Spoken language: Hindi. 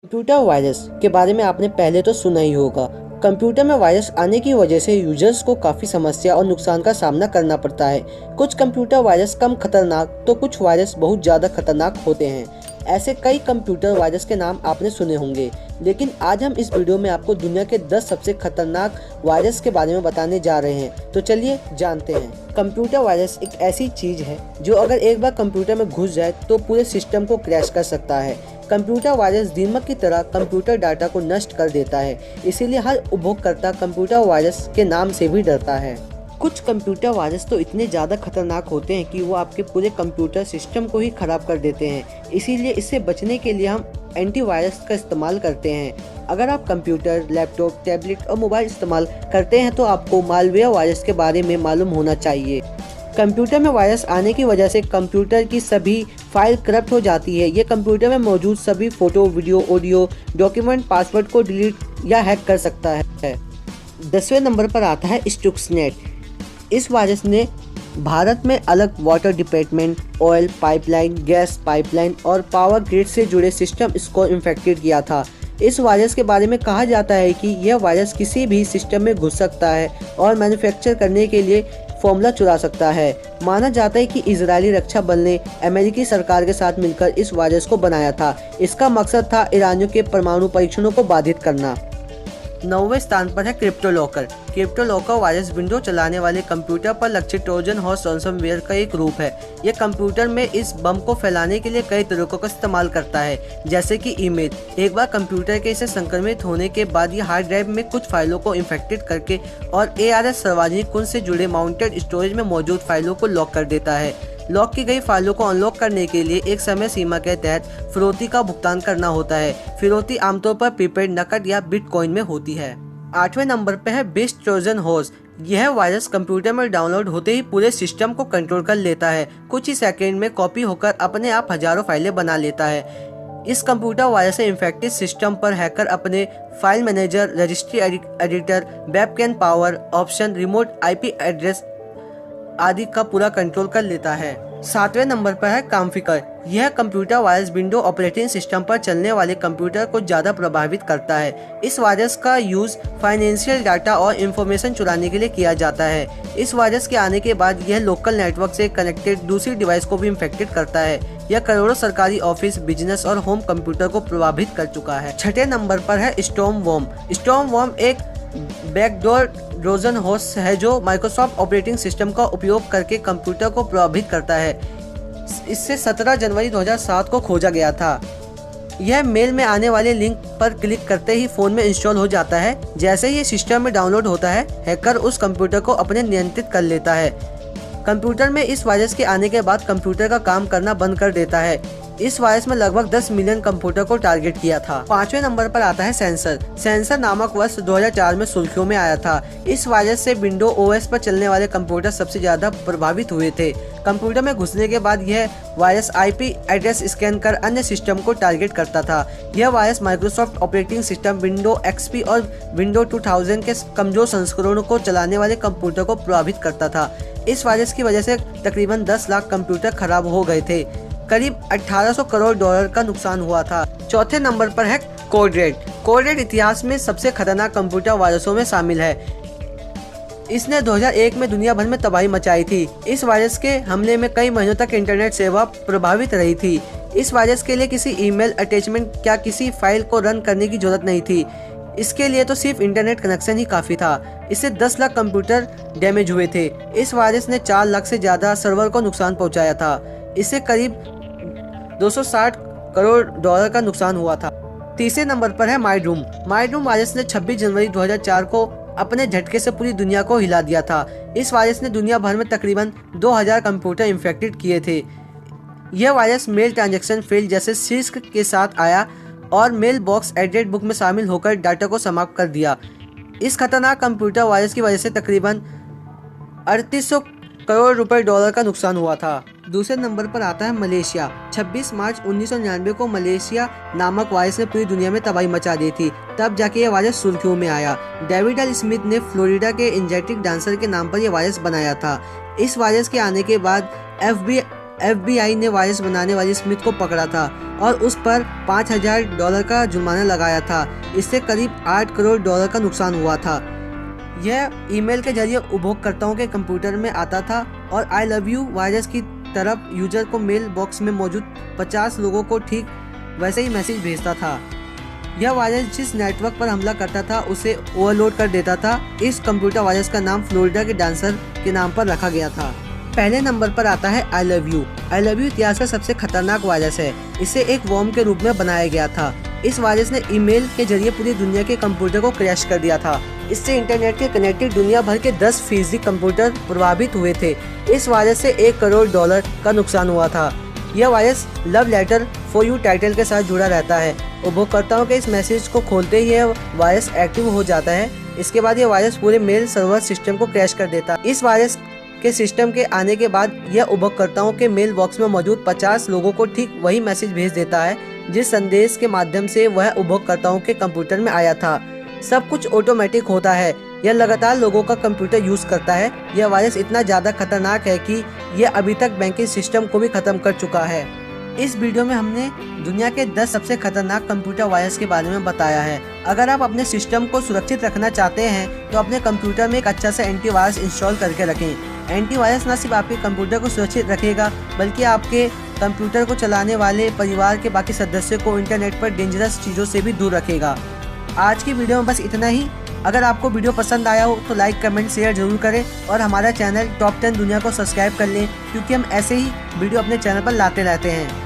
कंप्यूटर वायरस के बारे में आपने पहले तो सुना ही होगा। कंप्यूटर में वायरस आने की वजह से यूजर्स को काफ़ी समस्या और नुकसान का सामना करना पड़ता है। कुछ कंप्यूटर वायरस कम खतरनाक तो कुछ वायरस बहुत ज़्यादा खतरनाक होते हैं। ऐसे कई कंप्यूटर वायरस के नाम आपने सुने होंगे, लेकिन आज हम इस वीडियो में आपको दुनिया के 10 सबसे खतरनाक वायरस के बारे में बताने जा रहे हैं। तो चलिए जानते हैं। कंप्यूटर वायरस एक ऐसी चीज़ है जो अगर एक बार कंप्यूटर में घुस जाए तो पूरे सिस्टम को क्रैश कर सकता है। कंप्यूटर वायरस दीमक की तरह कंप्यूटर डाटा को नष्ट कर देता है, इसीलिए हर उपभोगकर्ता कंप्यूटर वायरस के नाम से भी डरता है। कुछ कंप्यूटर वायरस तो इतने ज़्यादा खतरनाक होते हैं कि वो आपके पूरे कंप्यूटर सिस्टम को ही खराब कर देते हैं। इसीलिए इससे बचने के लिए हम एंटीवायरस का इस्तेमाल करते हैं। अगर आप कंप्यूटर, लैपटॉप, टैबलेट और मोबाइल इस्तेमाल करते हैं तो आपको मालवेयर वायरस के बारे में मालूम होना चाहिए। कंप्यूटर में वायरस आने की वजह से कंप्यूटर की सभी फाइल करप्ट हो जाती है। ये कंप्यूटर में मौजूद सभी photo, video, audio, document, password को डिलीट या हैक कर सकता है। 10वें नंबर पर आता है स्टुक्सनेट। इस वायरस ने भारत में अलग water department, oil pipeline, gas pipeline और पावर ग्रिड से जुड़े सिस्टम इसको इन्फेक्टेड किया था। इस वायरस के बारे में कहा जाता है कि यह वायरस किसी भी सिस्टम में घुस सकता है और मैन्युफैक्चर करने के लिए फॉर्मूला चुरा सकता है। माना जाता है कि इजरायली रक्षा बल ने अमेरिकी सरकार के साथ मिलकर इस वायरस को बनाया था। इसका मकसद था ईरानियों के परमाणु परीक्षणों को बाधित करना। 9वें स्थान पर है क्रिप्टोलॉकर। क्रिप्टोलॉकर वायरस विंडो चलाने वाले कंप्यूटर पर लक्षित ट्रोजन हॉर्स रैंसमवेयर का एक रूप है। यह कंप्यूटर में इस बम को फैलाने के लिए कई तरीकों का इस्तेमाल करता है, जैसे कि ईमेल। एक बार कंप्यूटर के इसे संक्रमित होने के बाद यह हार्ड ड्राइव में कुछ फाइलों को इन्फेक्टेड करके और ARS सार्वजनिक कुंज से जुड़े माउंटेड स्टोरेज में मौजूद फाइलों को लॉक कर देता है। लॉक की गई फाइलों को अनलॉक करने के लिए एक समय सीमा के तहत फिरौती का भुगतान करना होता है। फिरौती आमतौर पर प्रीपेड नकद या बिटकॉइन में होती है। 8वें नंबर पर है बेस्ट ट्रोजन हॉर्स। यह वायरस कंप्यूटर में डाउनलोड होते ही पूरे सिस्टम को कंट्रोल कर लेता है। कुछ ही सेकंड में कॉपी होकर अपने आप हजारों फाइलें बना लेता है। इस कंप्यूटर वायरस से इन्फेक्टेड सिस्टम पर हैकर अपने file manager, registry editor, webcam power option, remote IP address आदि का पूरा कंट्रोल कर लेता है। 7वें नंबर पर है कॉन्फ़िगर। यह computer virus window operating system पर चलने वाले कंप्यूटर को ज़्यादा प्रभावित करता है। इस वायरस का यूज़ फाइनेंशियल डाटा और इंफॉर्मेशन चुराने के लिए किया जाता है। इस वायरस के आने के बाद यह लोकल नेटवर्क से कनेक्टेड दूसरी डिवाइस को भी इन्फेक्टेड करता है। यह करोड़ों सरकारी ऑफिस, बिजनेस और होम कंप्यूटर को प्रभावित कर चुका है। 6ठे नंबर पर है स्टॉर्म वॉर्म। स्टॉर्म वॉर्म एक बैकडोर ट्रोजन हॉर्स है जो माइक्रोसॉफ्ट ऑपरेटिंग सिस्टम का उपयोग करके कंप्यूटर को प्रभावित करता है। इससे 17 जनवरी 2007 को खोजा गया था। यह मेल में आने वाले लिंक पर क्लिक करते ही फोन में इंस्टॉल हो जाता है। जैसे ही सिस्टम में डाउनलोड होता है, हैकर उस कंप्यूटर को अपने नियंत्रित कर लेता है। कंप्यूटर में इस वायरस के आने के बाद कंप्यूटर का काम करना बंद कर देता है। इस वायरस में लगभग 10 मिलियन कंप्यूटर को टारगेट किया था। 5वें नंबर पर आता है सेंसर। सेंसर नामक वर्ष 2004 में सुर्खियों में आया था। इस वायरस से विंडो OS पर चलने वाले कंप्यूटर सबसे ज्यादा प्रभावित हुए थे। कंप्यूटर में घुसने के बाद यह वायरस IP एड्रेस स्कैन कर अन्य सिस्टम को टारगेट करता था। यह virus Microsoft operating system, window XP और विंडो 2000 के कमजोर संस्करणों को चलाने वाले कंप्यूटर को प्रभावित करता था। इस वायरस की वजह से तकरीबन 10 लाख कंप्यूटर खराब हो गए थे। करीब 1800 करोड़ डॉलर का नुकसान हुआ था। 4थे नंबर पर है कोड रेड। कोड रेड इतिहास में सबसे खतरनाक कंप्यूटर वायरसों में शामिल है। इसने 2001 में दुनिया भर में तबाही मचाई थी। इस वायरस के हमले में कई महीनों तक इंटरनेट सेवा प्रभावित रही थी। इस वायरस के लिए किसी ईमेल अटैचमेंट या किसी फाइल को रन करने की जरूरत नहीं थी। इसके लिए तो सिर्फ इंटरनेट कनेक्शन ही काफी था। इससे 10 लाख कंप्यूटर डैमेज हुए थे। इस वायरस ने 4 लाख से ज्यादा सर्वर को नुकसान पहुंचाया था। इससे करीब 260 करोड़ डॉलर का नुकसान हुआ था। तीसरे नंबर पर है माइडरूम। माइडरूम वायरस ने 26 जनवरी 2004 को अपने झटके से पूरी दुनिया को हिला दिया था। इस वायरस ने दुनिया भर में तकरीबन 2000 कंप्यूटर इन्फेक्टेड किए थे। यह वायरस मेल ट्रांजैक्शन फेल जैसे शीर्ष के साथ आया और मेल बॉक्स एड्रेस बुक में शामिल होकर डाटा को समाप्त कर दिया। इस खतरनाक कंप्यूटर वायरस की वजह से तकरीबन 3800 करोड़ रुपए डॉलर का नुकसान हुआ था। दूसरे नंबर पर आता है मलेशिया। 26 मार्च 1999 को मलेशिया नामक वायरस ने पूरी दुनिया में तबाही मचा दी थी। तब जाके ये वायरस सुर्खियों में आया। डेविड एल स्मिथ ने फ्लोरिडा के एंजेटिक डांसर के नाम पर यह वायरस बनाया था। इस वायरस के आने के बाद FBI FBI ने वायरस बनाने वाली स्मिथ को पकड़ा था और उस पर $5000 का जुर्माना लगाया था। इससे करीब $8 करोड़ का नुकसान हुआ था। यह ईमेल के जरिए उपभोक्ताओं के कंप्यूटर में आता था और आई लव यू वायरस की तरफ यूजर को मेल बॉक्स में मौजूद 50 लोगों को ठीक वैसे ही मैसेज भेजता था। यह वायरस जिस नेटवर्क पर हमला करता था उसे ओवरलोड कर देता था। इस कंप्यूटर वायरस का नाम फ्लोरिडा के डांसर के नाम पर रखा गया था। पहले नंबर पर आता है I love you. I love you इतिहास का सबसे खतरनाक वायरस है। इसे एक वॉर्म के रूप में बनाया गया था। इस वायरस ने ईमेल के जरिए पूरी दुनिया के कंप्यूटर को क्रैश कर दिया था। इससे इंटरनेट के कनेक्टेड दुनिया भर के 10% कंप्यूटर प्रभावित हुए थे। इस वायरस से $1 करोड़ का नुकसान हुआ था। यह virus love letter for you title के साथ जुड़ा रहता है। उपभोक्ताओं के इस मैसेज को खोलते ही यह वायरस एक्टिव हो जाता है। इसके बाद यह वायरस पूरे मेल सर्वर सिस्टम को क्रैश कर देता है। इस वायरस के सिस्टम के आने के बाद यह उपभोक्ताओं के मेल बॉक्स में मौजूद 50 लोगों को ठीक वही मैसेज भेज देता है जिस संदेश के माध्यम से वह उपभोक्ताओं के कंप्यूटर में आया था। सब कुछ ऑटोमेटिक होता है। यह लगातार लोगों का कंप्यूटर यूज करता है। यह वायरस इतना ज़्यादा खतरनाक है कि यह अभी तक बैंकिंग सिस्टम को भी खत्म कर चुका है। इस वीडियो में हमने दुनिया के 10 सबसे खतरनाक कंप्यूटर वायरस के बारे में बताया है। अगर आप अपने सिस्टम को सुरक्षित रखना चाहते हैं तो अपने कंप्यूटर में एक अच्छा सा एंटीवायरस इंस्टॉल करके रखें। एंटीवायरस न सिर्फ आपके कंप्यूटर को सुरक्षित रखेगा बल्कि आपके कंप्यूटर को चलाने वाले परिवार के बाकी सदस्यों को इंटरनेट पर डेंजरस चीज़ों से भी दूर रखेगा। आज की वीडियो में बस इतना ही। अगर आपको वीडियो पसंद आया हो तो लाइक कमेंट शेयर जरूर करें और हमारा चैनल टॉप 10 दुनिया को सब्सक्राइब कर लें क्योंकि हम ऐसे ही वीडियो अपने चैनल पर लाते रहते हैं।